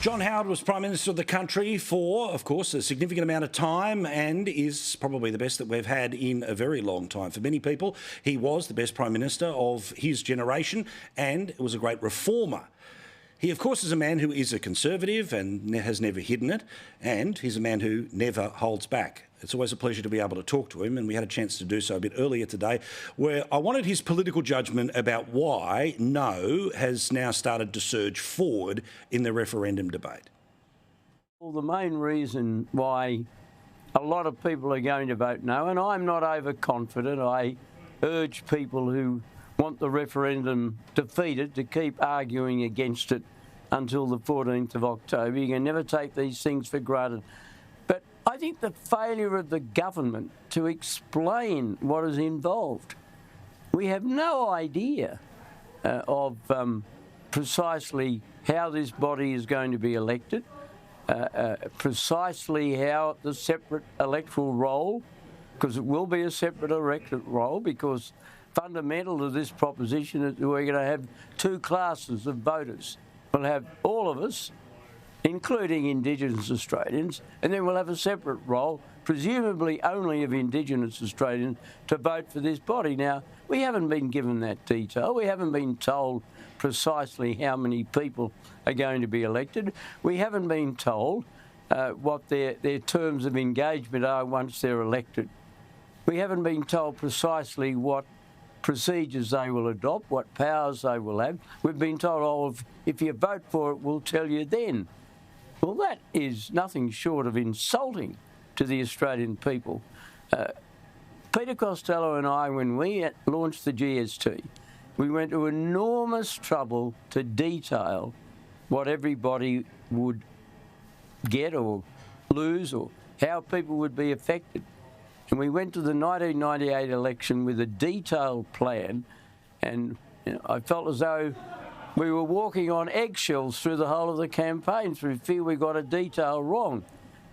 John Howard was Prime Minister of the country for, of course, a significant amount of time and is probably the best that we've had in a very long time. For many people, he was the best Prime Minister of his generation and was a great reformer. He, of course, is a man who is a conservative and has never hidden it, and he's a man who never holds back. It's always a pleasure to be able to talk to him, and we had a chance to do so a bit earlier today, where I wanted his political judgment about why no has now started to surge forward in the referendum debate. Well, the main reason why a lot of people are going to vote no, and I'm not overconfident, I urge people who want the referendum defeated to keep arguing against it until the 14th of October. You can never take these things for granted. But I think the failure of the government to explain what is involved. We have no idea of precisely how this body is going to be elected, precisely how the separate electoral roll, because it will be a separate electoral roll, because fundamental to this proposition is we're going to have two classes of voters. We'll have all of us, including Indigenous Australians, and then we'll have a separate roll, presumably only of Indigenous Australians, to vote for this body. Now, we haven't been given that detail. We haven't been told precisely how many people are going to be elected. We haven't been told what their terms of engagement are once they're elected. We haven't been told precisely what procedures they will adopt, what powers they will have. We've been told, oh, if you vote for it, we'll tell you then. Well, that is nothing short of insulting to the Australian people. Peter Costello and I, when we launched the GST, we went to enormous trouble to detail what everybody would get or lose or how people would be affected. And we went to the 1998 election with a detailed plan, and I felt as though we were walking on eggshells through the whole of the campaign through fear we got a detail wrong.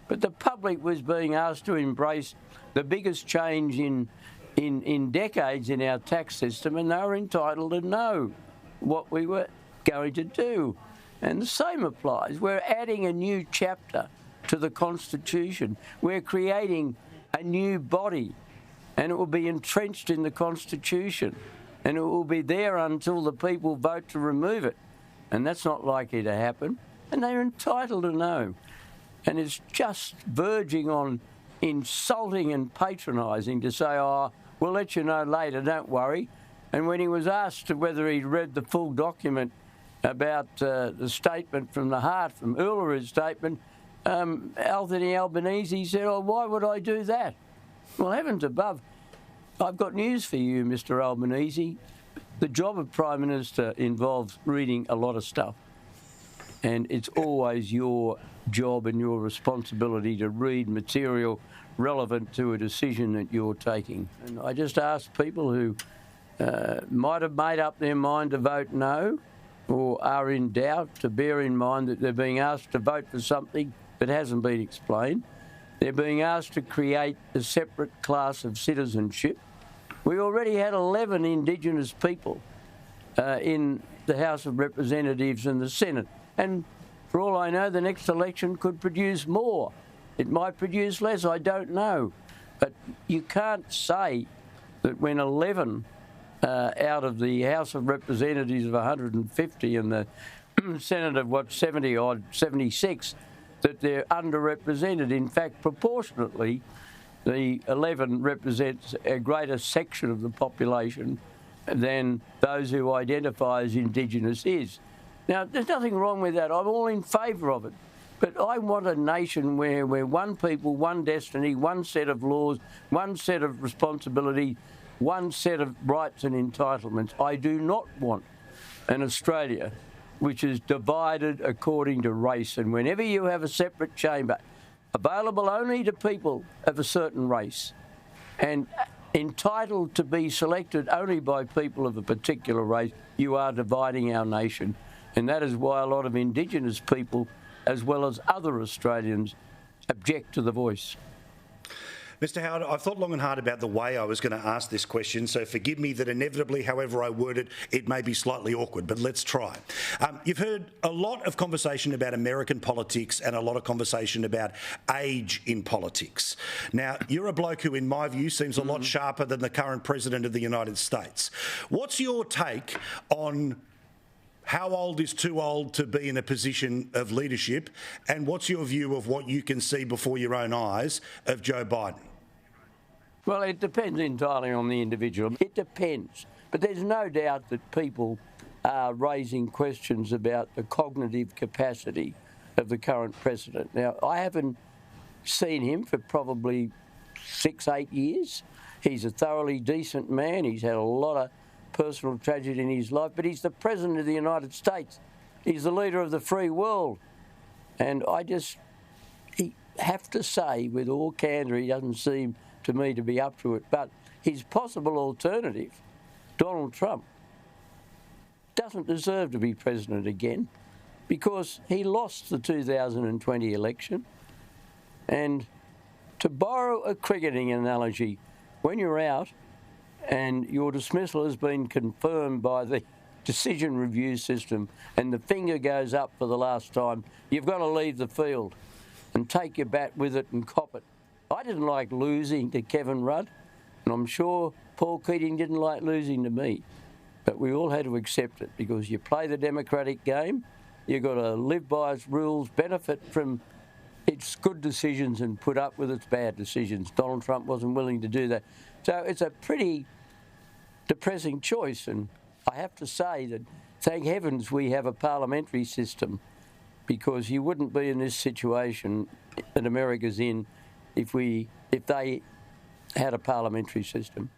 But the public was being asked to embrace the biggest change in decades in our tax system, and they were entitled to know what we were going to do. And the same applies. We're adding a new chapter to the Constitution. We're creating a new body, and it will be entrenched in the Constitution, and it will be there until the people vote to remove it. And that's not likely to happen, and they're entitled to know. And it's just verging on insulting and patronising to say, oh, we'll let you know later, don't worry. And when he was asked whether he'd read the full document about the statement from the heart, from Ulru's statement, Anthony Albanese said, oh, why would I do that? Well, heavens above, I've got news for you, Mr Albanese. The job of Prime Minister involves reading a lot of stuff. And it's always your job and your responsibility to read material relevant to a decision that you're taking. And I just ask people who might have made up their mind to vote no or are in doubt to bear in mind that they're being asked to vote for something that hasn't been explained. They're being asked to create a separate class of citizenship. We already had 11 Indigenous people in the House of Representatives and the Senate. And for all I know, the next election could produce more. It might produce less, I don't know. But you can't say that when 11 out of the House of Representatives of 150 and the Senate of, 70-odd, 76, that they're underrepresented. In fact, proportionately, the 11 represents a greater section of the population than those who identify as Indigenous is. Now, there's nothing wrong with that. I'm all in favour of it. But I want a nation where we're one people, one destiny, one set of laws, one set of responsibility, one set of rights and entitlements. I do not want an Australia which is divided according to race. And whenever you have a separate chamber, available only to people of a certain race and entitled to be selected only by people of a particular race, you are dividing our nation. And that is why a lot of Indigenous people, as well as other Australians, object to the voice. Mr. Howard, I've thought long and hard about the way I was going to ask this question, so forgive me that inevitably, however I word it, it may be slightly awkward, but let's try. You've heard a lot of conversation about American politics and a lot of conversation about age in politics. Now, you're a bloke who, in my view, seems a lot sharper than the current President of the United States. What's your take on how old is too old to be in a position of leadership, and what's your view of what you can see before your own eyes of Joe Biden? Well, it depends entirely on the individual. It depends. But there's no doubt that people are raising questions about the cognitive capacity of the current president. Now, I haven't seen him for probably 6-8 years. He's a thoroughly decent man. He's had a lot of personal tragedy in his life, but he's the President of the United States. He's the leader of the free world. And I have to say, with all candour, he doesn't seem to me to be up to it. But his possible alternative, Donald Trump, doesn't deserve to be president again because he lost the 2020 election. And to borrow a cricketing analogy, when you're out and your dismissal has been confirmed by the decision review system and the finger goes up for the last time, you've got to leave the field and take your bat with it and cop it. I didn't like losing to Kevin Rudd, and I'm sure Paul Keating didn't like losing to me. But we all had to accept it because you play the democratic game, you've got to live by its rules, benefit from its good decisions and put up with its bad decisions. Donald Trump wasn't willing to do that. So it's a pretty depressing choice, and I have to say that thank heavens we have a parliamentary system, because you wouldn't be in this situation that America's in if they had a parliamentary system.